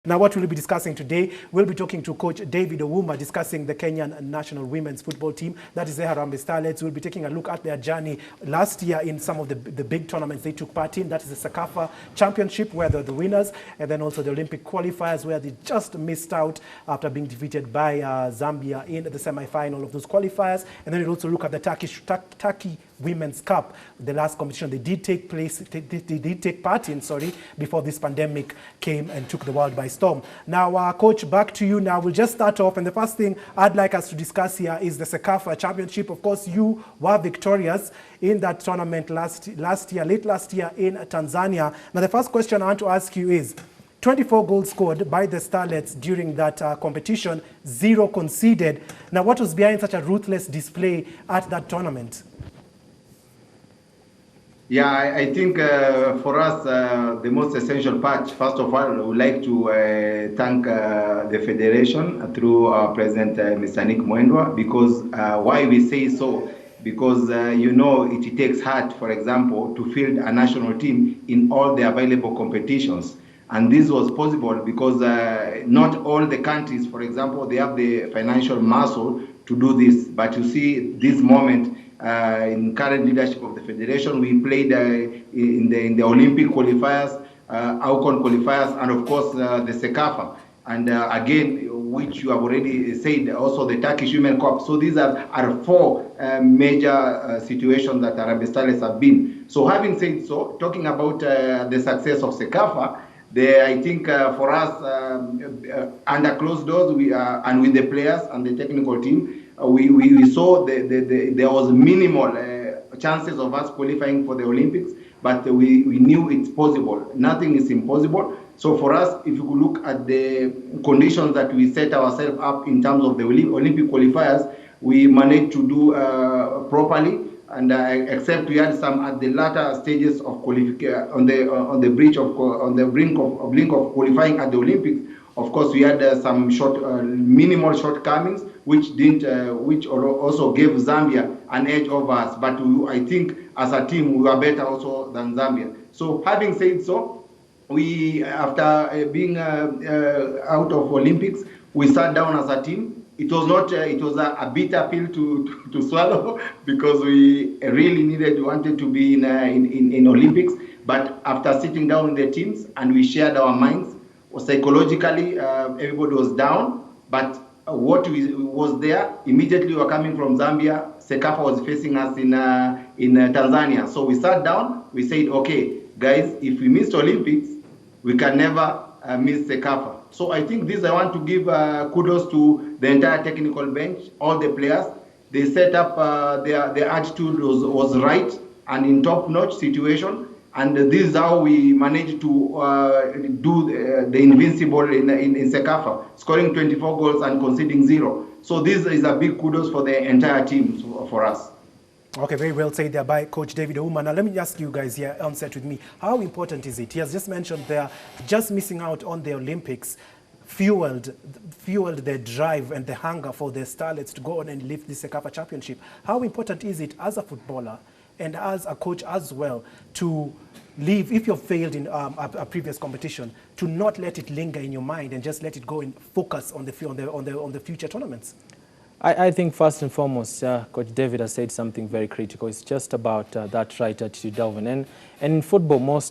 Now, what we'll be discussing today, we'll be talking to Coach David Ouma, discussing the Kenyan national women's football team. That is the Harambee Starlets. We'll be taking a look at their journey last year in some of the big tournaments they took part in. That is the SECAFA Championship, where they're the winners, and then also the Olympic qualifiers, where they just missed out after being defeated by Zambia in the semi-final of those qualifiers. And then we'll also look at the Turkey Women's Cup, the last competition they did take part in, before this pandemic came and took the world by storm. Now, Coach, back to you now. We'll just start off, and the first thing I'd like us to discuss here is the SECAFA Championship. Of course, you were victorious in that tournament late last year in Tanzania. Now, the first question I want to ask you is, 24 goals scored by the Starlets during that competition, 0 conceded. Now, what was behind such a ruthless display at that tournament? Yeah, I think for us, the most essential part, first of all, I would like to thank the Federation through our President, Mr. Nick Mwendwa, because why we say so, because it takes heart, for example, to field a national team in all the available competitions. And this was possible because not all the countries, for example, they have the financial muscle to do this. But you see, this moment, in current leadership of the Federation, we played in the Olympic qualifiers, AUCON qualifiers, and of course the SECAFA. And again, which you have already said, also the Turkish Women Cup. So these are 4 major situations that Harambee Starlets have been. So having said so, talking about the success of SECAFA, I think for us, under closed doors, and with the players and the technical team, we saw there was minimal chances of us qualifying for the Olympics, but we knew it's possible. Nothing is impossible. So for us, if you could look at the conditions that we set ourselves up in terms of the Olympic qualifiers, we managed to do properly. And except we had some at the latter stages of qualification on the brink of qualifying at the Olympics. Of course, we had some minimal shortcomings, which also gave Zambia an edge over us. But I think as a team, we were better also than Zambia. So having said so, we, after being out of Olympics, we sat down as a team. It was a bitter pill to swallow because we really wanted to be in Olympics. But after sitting down with the teams and we shared our minds, psychologically everybody was down. But what was there, immediately we were coming from Zambia, SECAFA was facing us in Tanzania. So we sat down, we said, okay, guys, if we missed Olympics, we can never miss SECAFA. So I think I want to give kudos to the entire technical bench, all the players. They set up, their attitude was right and in top-notch situation. And this is how we managed to do the invincible in SECAFA, scoring 24 goals and conceding 0. So this is a big kudos for the entire team for us. Okay, very well said there by Coach David Ouma. Now, let me ask you guys here, onset with me. How important is it? He has just mentioned there, just missing out on the Olympics fueled the drive and the hunger for the Starlets to go on and lift the SECAFA Championship. How important is it as a footballer and as a coach as well to leave, if you've failed in a previous competition, to not let it linger in your mind and just let it go and focus on the future tournaments? I think first and foremost, Coach David has said something very critical. It's just about that right attitude, Delvin. And in football,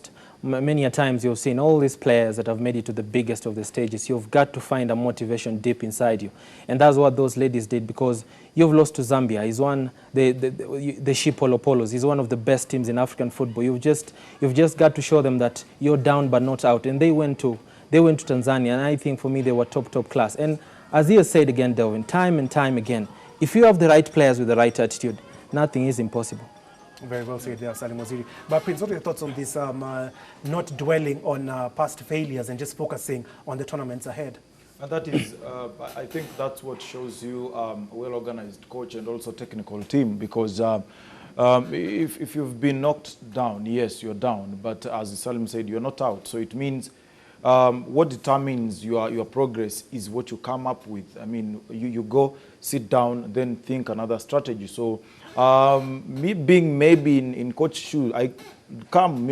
many a times you've seen all these players that have made it to the biggest of the stages. You've got to find a motivation deep inside you. And that's what those ladies did, because you've lost to Zambia. He's one, the Shipolo Polos. He's one of the best teams in African football. You've just got to show them that you're down but not out. And they went to Tanzania, and I think for me they were top class. And as he has said again, Delvin, time and time again, if you have the right players with the right attitude, nothing is impossible. Very well said there, Salim Waziri. But Prince, what are your thoughts on this, not dwelling on past failures and just focusing on the tournaments ahead? And that is, I think that's what shows you a well-organized coach and also technical team, because if you've been knocked down, yes, you're down, but as Salim said, you're not out. So it means what determines your progress is what you come up with. I mean, you go, sit down, then think another strategy. So me being maybe in coach shoes, I come,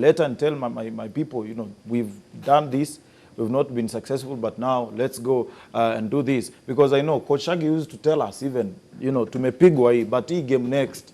later and tell my people, we've done this, we've not been successful, but now let's go and do this. Because I know Coach Shaggy used to tell us even, tumepigwa hii, but hii game next,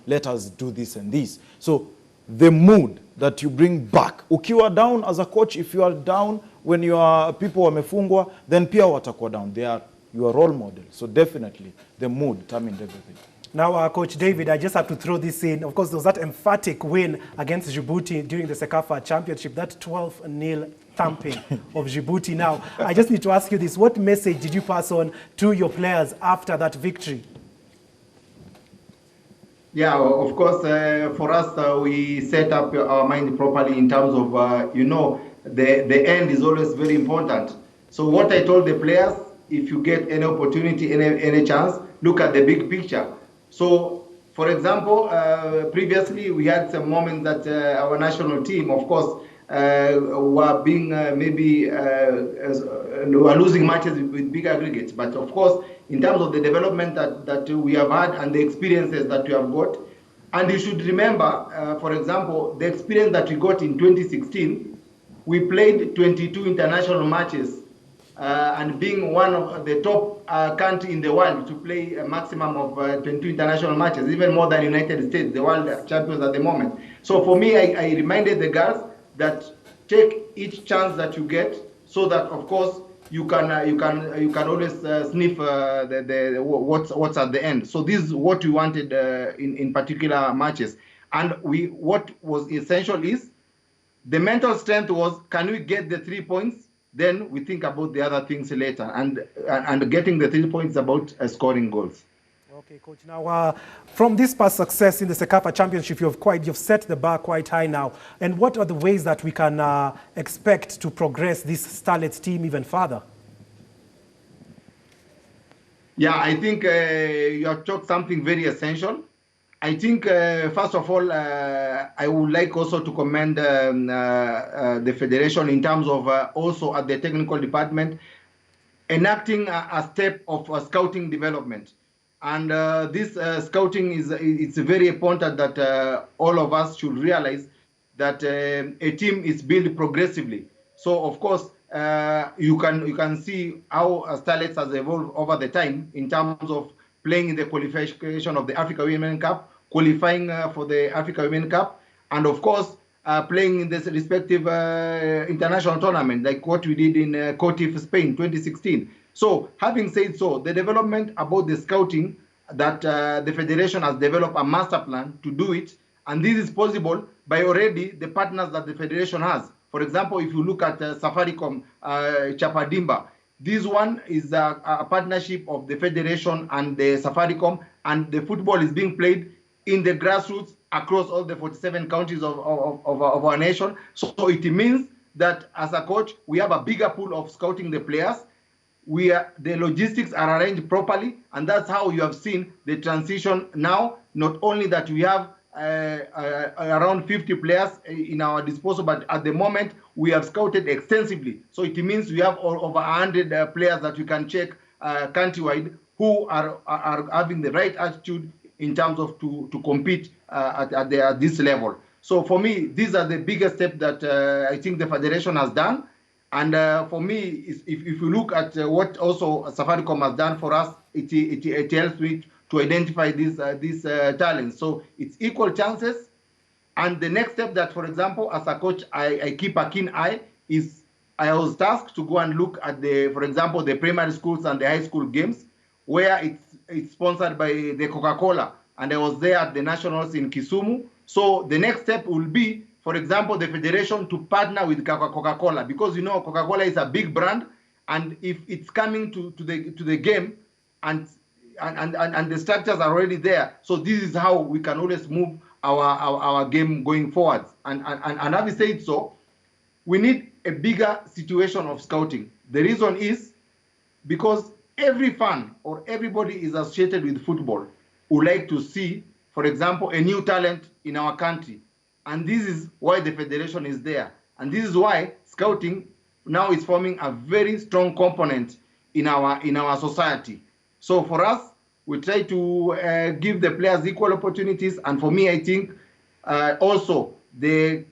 let us do this and this. So the mood that you bring back, ukiwa down as a coach, if you are down when your people wamefungwa, then pia watakuwa down. They are your role model. So definitely the mood determined everything. Now, Coach David, I just have to throw this in. Of course, there was that emphatic win against Djibouti during the Sekafa Championship, that 12-0 thumping of Djibouti. Now, I just need to ask you this. What message did you pass on to your players after that victory? Yeah, of course, for us, we set up our mind properly in terms of, the end is always very important. So what I told the players, if you get any opportunity, any chance, look at the big picture. So, for example, previously we had some moments that our national team, of course, were being were losing matches with big aggregates. But of course, in terms of the development that we have had and the experiences that we have got, and you should remember, for example, the experience that we got in 2016, we played 22 international matches. And being one of the top country in the world to play a maximum of 22 international matches, even more than United States, the world champions at the moment. So for me, I reminded the girls that take each chance that you get, so that of course you can always sniff what's at the end. So this is what we wanted in particular matches, and what was essential is the mental strength was, can we get the 3 points? Then we think about the other things later, and getting the 3 points about scoring goals. Okay, Coach. Now, from this past success in the Sekafa Championship, you've set the bar quite high now. And what are the ways that we can expect to progress this Starlets team even further? Yeah, I think you have talked something very essential. I think, first of all, I would like also to commend the Federation in terms of also at the technical department enacting a step of scouting development. And this scouting it's very important that all of us should realize that a team is built progressively. So, of course, you can see how Starlets has evolved over the time in terms of playing in the qualification of the Africa Women Cup, qualifying for the Africa Women Cup, and of course, playing in this respective international tournament, like what we did in Cotif, Spain, 2016. So, having said so, the development about the scouting, that the Federation has developed a master plan to do it, and this is possible by already the partners that the Federation has. For example, if you look at Safaricom, Chapadimba, this one is a partnership of the Federation and the Safaricom, and the football is being played in the grassroots across all the 47 counties of our nation. So it means that as a coach, we have a bigger pool of scouting the players. The logistics are arranged properly, and that's how you have seen the transition now. Not only that we have around 50 players in our disposal, but at the moment we have scouted extensively. So it means we have over 100 players that we can check countrywide who are having the right attitude in terms of to compete at this level. So for me, these are the biggest steps that I think the Federation has done. And for me, if you look at what also Safaricom has done for us, it helps me to identify these talents. So it's equal chances. And the next step that, for example, as a coach, I keep a keen eye is I was tasked to go and look at for example, the primary schools and the high school games, where it's sponsored by the Coca-Cola. And I was there at the Nationals in Kisumu. So the next step will be, for example, the Federation to partner with Coca-Cola, because Coca-Cola is a big brand, and if it's coming to the game, and the structures are already there, so this is how we can always move our game going forward. And having said so, we need a bigger situation of scouting. The reason is because every fan or everybody is associated with football would like to see, for example, a new talent in our country. And this is why the Federation is there. And this is why scouting now is forming a very strong component in our society. So for us, we try to give the players equal opportunities. And for me, I think also the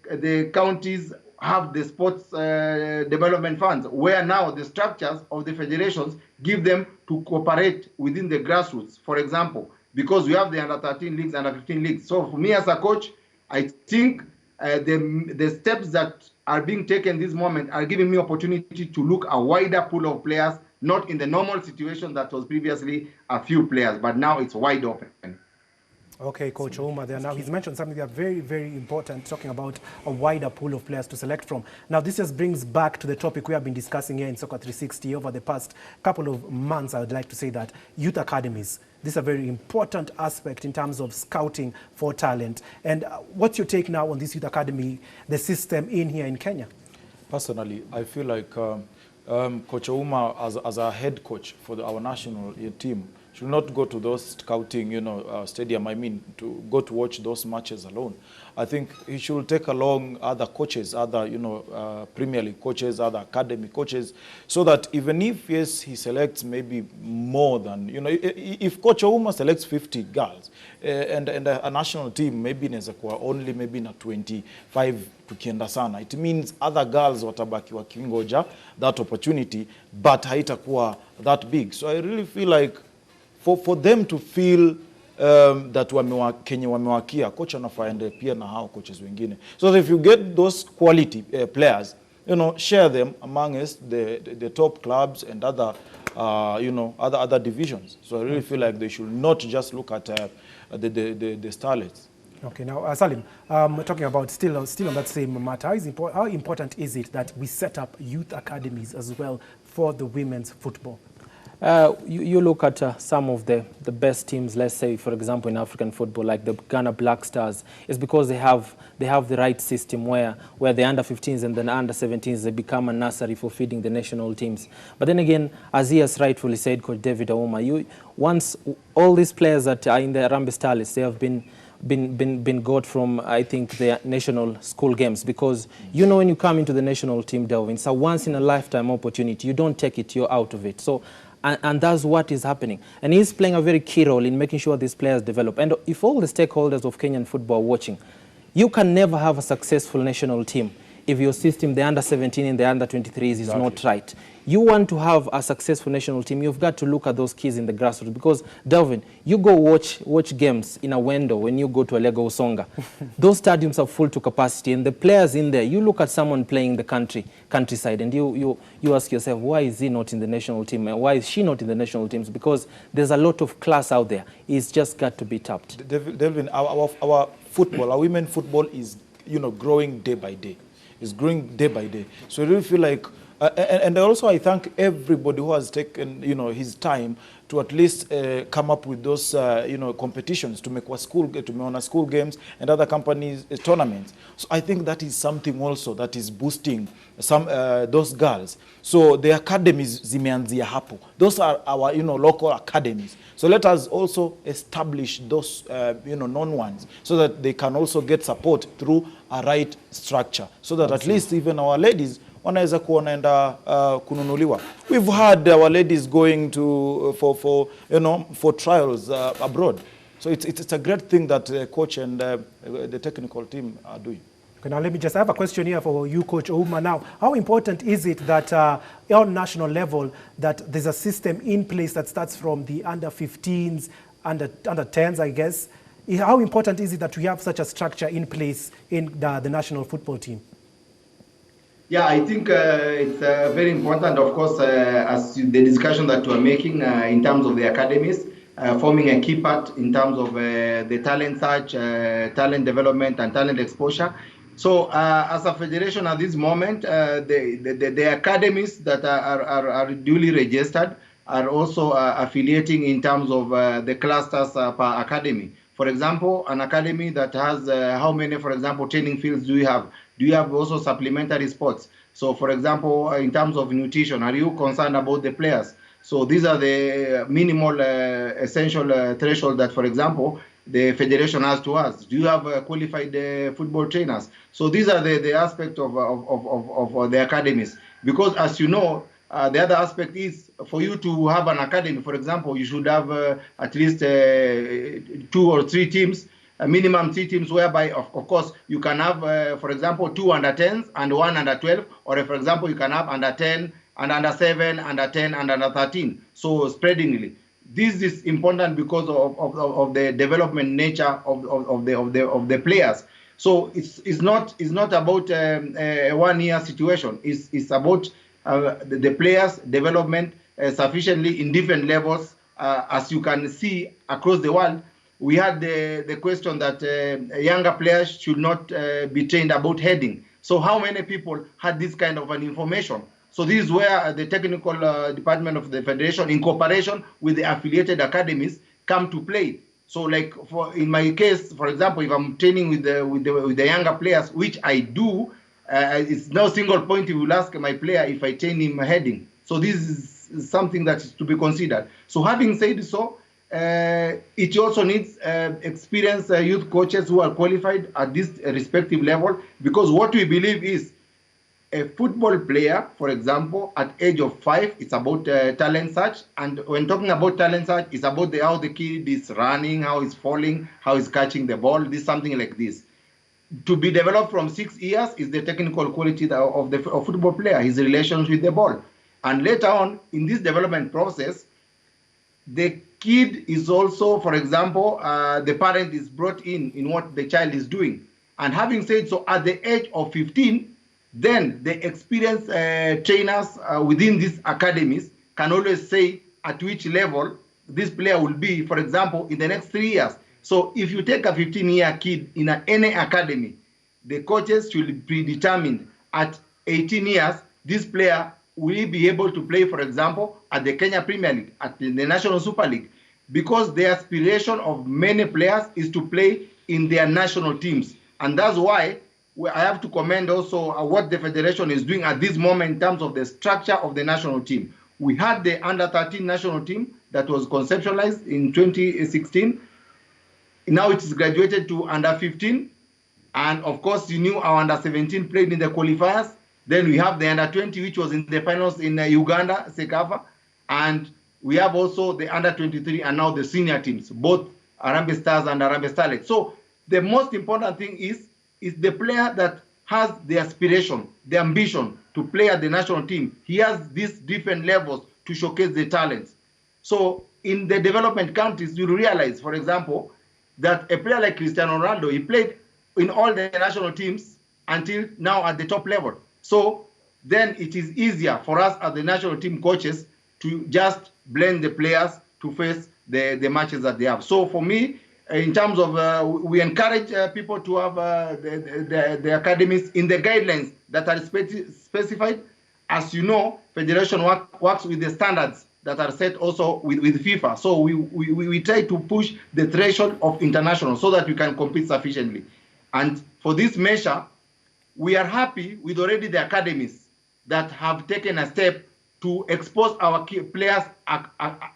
counties have the sports development funds, where now the structures of the federations give them to cooperate within the grassroots, for example, because we have the under 13 leagues, under 15 leagues. So for me as a coach, I think the steps that are being taken this moment are giving me opportunity to look a wider pool of players, not in the normal situation that was previously a few players, but now it's wide open. Okay, Coach Ouma there. Now, he's mentioned something that very, very important, talking about a wider pool of players to select from. Now, this just brings back to the topic we have been discussing here in Soccer 360 over the past couple of months. I would like to say that youth academies, this is a very important aspect in terms of scouting for talent. And what's your take now on this youth academy, the system in here in Kenya? Personally, I feel like Coach Ouma, as a head coach for our national team, should not go to those scouting, stadium. I mean, to go to watch those matches alone. I think he should take along other coaches, other, Premier League coaches, other academy coaches, so that even if, yes, he selects maybe more than, if Coach Ouma selects 50 girls and a national team, maybe inaweza only maybe in a 25 tukienda sana, it means other girls watabaki wakingoja that opportunity, but haitakuwa that big. So I really feel like for them to feel that Kenya wamewakia, coach anafaende pia na hao coaches wengine. So if you get those quality players, share them amongst the top clubs and other, other divisions. So I really feel like they should not just look at the starlets. Okay, now Salim, talking about still on that same matter, how important is it that we set up youth academies as well for the women's football? You look at some of the best teams, let's say, for example, in African football, like the Ghana Black Stars, it's because they have the right system where the under-15s and the under-17s, they become a nursery for feeding the national teams. But then again, as he has rightfully said, Coach David Ouma, once all these players that are in the Harambee Starlets, they have been got from, I think, the national school games, because when you come into the national team, Delvin, it's a once-in-a-lifetime opportunity. You don't take it, you're out of it. So. And that's what is happening. And he's playing a very key role in making sure these players develop. And if all the stakeholders of Kenyan football are watching, you can never have a successful national team if your system, the under-17 and the under-23s, is not right. You want to have a successful national team, you've got to look at those kids in the grassroots. Because, Delvin, you go watch games in a window when you go to a Lego Usonga. Those stadiums are full to capacity, and the players in there, you look at someone playing the countryside, and you ask yourself, why is he not in the national team? And why is she not in the national teams? Because there's a lot of class out there. It's just got to be tapped. Delvin, our football, our women football is, growing day by day. It's growing day by day. So I really feel like, and also I thank everybody who has taken, his time to at least come up with those, competitions to make school games and other companies tournaments. So I think that is something also that is boosting those girls. So the academies zimeanzia hapo. Those are our, local academies. So let us also establish those, known ones, so that they can also get support through a right structure, so that at least even our ladies wanaweza kuonaenda kununuliwa. We've had our ladies going to for trials abroad. So it's a great thing that coach and the technical team are doing. Okay, now let me just, I have a question here for you, Coach Ouma. Now, how important is it that on national level, that there's a system in place that starts from the under-15s, under 10s, I guess? How important is it that we have such a structure in place in the national football team? Yeah, I think it's very important, of course, as the discussion that we're making in terms of the academies, forming a key part in terms of the talent search, talent development, and talent exposure. So as a federation at this moment, the academies that are duly registered are also affiliating in terms of the clusters per academy. For example, an academy that has how many, for example, training fields do you have? Do you have also supplementary sports? So, for example, in terms of nutrition, are you concerned about the players? So these are the minimal essential threshold that, for example, the federation has to us. Do you have qualified football trainers? So these are the aspect of the academies. Because as you know, the other aspect is for you to have an academy, for example, you should have at least 2 or 3 teams minimum 3 teams, whereby, of course, you can have, for example, 2 under-10s and 1 under-12, or for example, you can have under-10 and under-7, under-10 and under-13, so spreadingly. This is important because of the development nature of the players. So it's not about a 1 year situation. It's about the players' development sufficiently in different levels. As you can see across the world, we had the question that younger players should not be trained about heading. So how many people had this kind of an information? So this is where the technical department of the federation, in cooperation with the affiliated academies, come to play. So, like in my case, for example, if I'm training with the younger players, which I do, it's no single point you will ask my player if I train him heading. So this is something that is to be considered. So having said so, it also needs experienced youth coaches who are qualified at this respective level, because what we believe is a football player, for example, at age of 5, it's about talent search. And when talking about talent search, it's about how the kid is running, how he's falling, how he's catching the ball, something like this. To be developed from 6 years is the technical quality of the football player, his relations with the ball. And later on, in this development process, the kid is also, for example, the parent is brought in what the child is doing. And having said so, at the age of 15, then the experienced trainers within these academies can always say at which level this player will be, for example, in the next 3 years. So if you take a 15-year kid in any academy, the coaches should be predetermined at 18 years, this player will be able to play, for example, at the Kenya Premier League, at the National Super League, because the aspiration of many players is to play in their national teams. And that's why I have to commend also what the federation is doing at this moment in terms of the structure of the national team. We had the under-13 national team that was conceptualized in 2016. Now it is graduated to under-15. And of course, you knew our under-17 played in the qualifiers. Then we have the under-20, which was in the finals in Uganda, Sekafa. And we have also the under-23 and now the senior teams, both Harambee Stars and Harambee Starlets. So the most important thing is the player that has the aspiration, the ambition to play at the national team. He has these different levels to showcase the talents. So in the development countries, you realize, for example, that a player like Cristiano Ronaldo, he played in all the national teams until now at the top level. So then it is easier for us as the national team coaches to just blend the players to face the matches that they have. So for me, in terms of, we encourage people to have the academies in the guidelines that are specified. As you know, Federation works with the standards that are set also with FIFA. So we try to push the threshold of international so that we can compete sufficiently. And for this measure, we are happy with already the academies that have taken a step to expose our players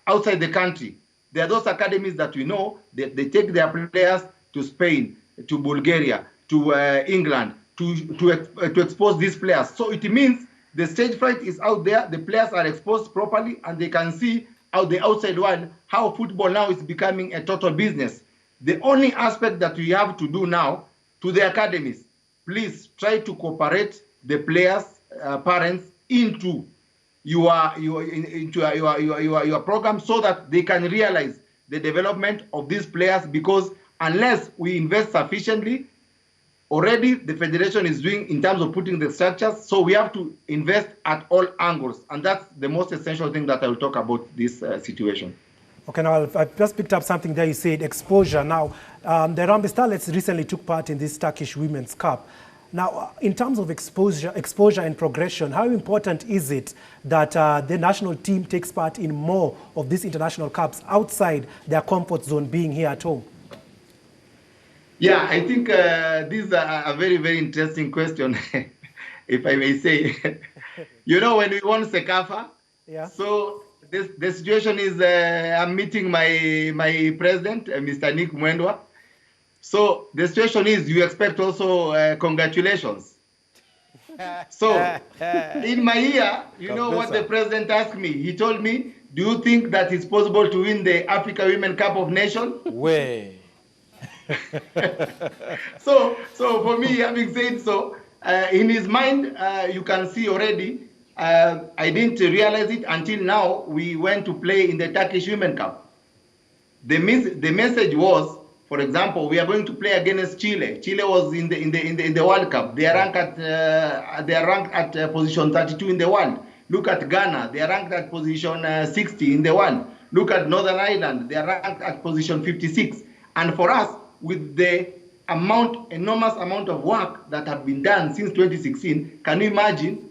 outside the country. There are those academies that we know that they take their players to Spain, to Bulgaria, to England, to expose these players. So it means the stage fright is out there, the players are exposed properly, and they can see out the outside world how football now is becoming a total business. The only aspect that we have to do now to the academies, please try to cooperate the players, parents into your program so that they can realize the development of these players, because unless we invest sufficiently, already the federation is doing in terms of putting the structures, so we have to invest at all angles, and that's the most essential thing that I will talk about this situation. Okay, now I've just picked up something there. You said exposure. Now, the Harambee Starlets recently took part in this Turkish Women's Cup. Now, in terms of exposure and progression, how important is it that the national team takes part in more of these international cups outside their comfort zone, being here at home? Yeah, I think this is a very, very interesting question, if I may say. You know, when we won Sekafa, yeah. So the situation is I'm meeting my president, Mr. Nick Mwendwa. So the situation is you expect also congratulations. So in my ear, you know what the president asked me? He told me, do you think that it's possible to win the Africa Women Cup of Nations? Way. So for me, having said so, in his mind, you can see already, I didn't realize it until now. We went to play in the Turkish Women Cup. The message was, for example, we are going to play against Chile. Chile was in the World Cup. They are ranked at position 32 in the world. Look at Ghana. They are ranked at position 60 in the world. Look at Northern Ireland. They are ranked at position 56. And for us, with the enormous amount of work that have been done since 2016, can you imagine?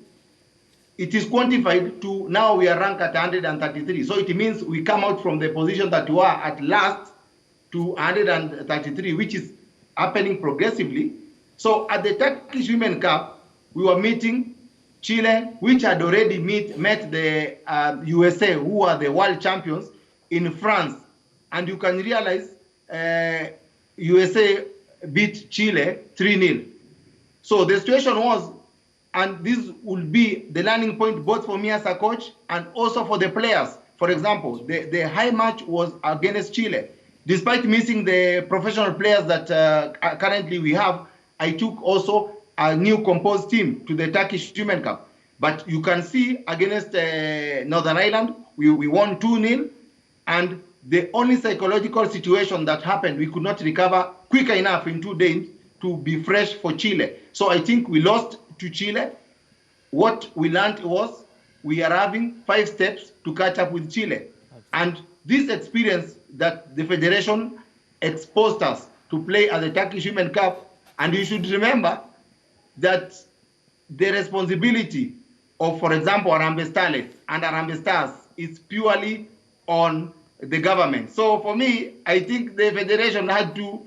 It is quantified to now we are ranked at 133. So it means we come out from the position that we were at last to 133, which is happening progressively. So at the Turkish Women Cup, we were meeting Chile, which had already met the USA, who are the world champions, in France. And you can realize USA beat Chile 3-0. So the situation was, and this will be the learning point both for me as a coach and also for the players. For example, the high match was against Chile. Despite missing the professional players that currently we have, I took also a new composed team to the Turkish Women Cup. But you can see against Northern Ireland, we won 2-0. And the only psychological situation that happened, we could not recover quick enough in 2 days to be fresh for Chile. So I think we lost to Chile. What we learned was we are having 5 steps to catch up with Chile. And this experience that the federation exposed us to play at the Turkish Women Cup, and you should remember that the responsibility of, for example, Harambee Starlets and Harambee Stars is purely on the government. So for me, I think the federation had to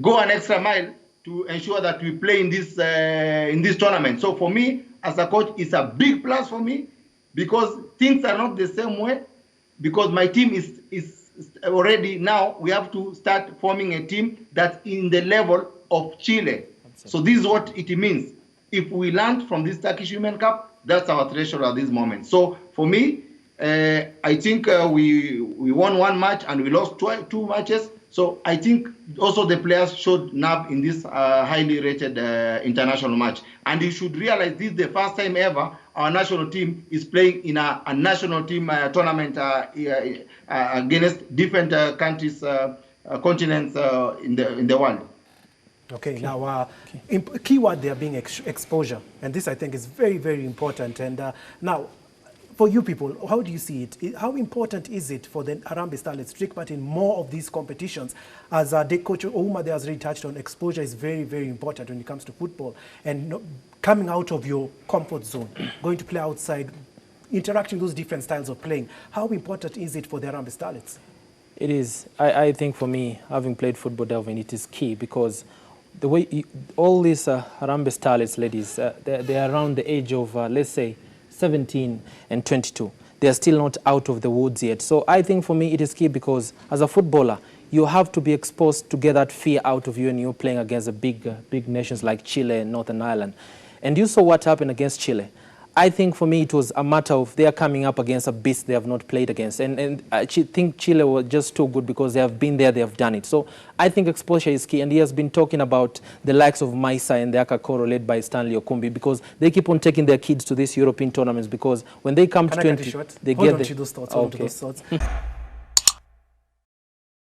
go an extra mile to ensure that we play in this tournament. So for me, as a coach, it's a big plus for me because things are not the same way. Because my team is already now, we have to start forming a team that's in the level of Chile. So this is what it means. If we learn from this Turkish Women Cup, that's our threshold at this moment. So for me, I think we won 1 match and we lost 2 matches. So I think also the players showed nerve in this highly rated international match. And you should realize this is the first time ever our national team is playing in a national team tournament against different countries, continents in the world. Okay, now, keyword there being exposure. And this, I think, is very, very important. And now, for you people, how do you see it? How important is it for the Harambee Starlets to take part in more of these competitions? As the coach Ouma has already touched on, exposure is very, very important when it comes to football. And coming out of your comfort zone, going to play outside, interacting those different styles of playing, how important is it for the Harambee Starlets? It is. I think for me, having played football, Delvin, it is key because the way all these Harambee Starlets ladies, they're around the age of, let's say, 17 and 22. They are still not out of the woods yet. So I think for me it is key because as a footballer, you have to be exposed to get that fear out of you and you're playing against the big nations like Chile and Northern Ireland. And you saw what happened against Chile. I think for me it was a matter of they are coming up against a beast they have not played against. And I think Chile were just too good because they have been there, they have done it. So I think exposure is key. And he has been talking about the likes of Maisa and the Akakoro led by Stanley Okumbi because they keep on taking their kids to these European tournaments because when they come to 20, they get those thoughts.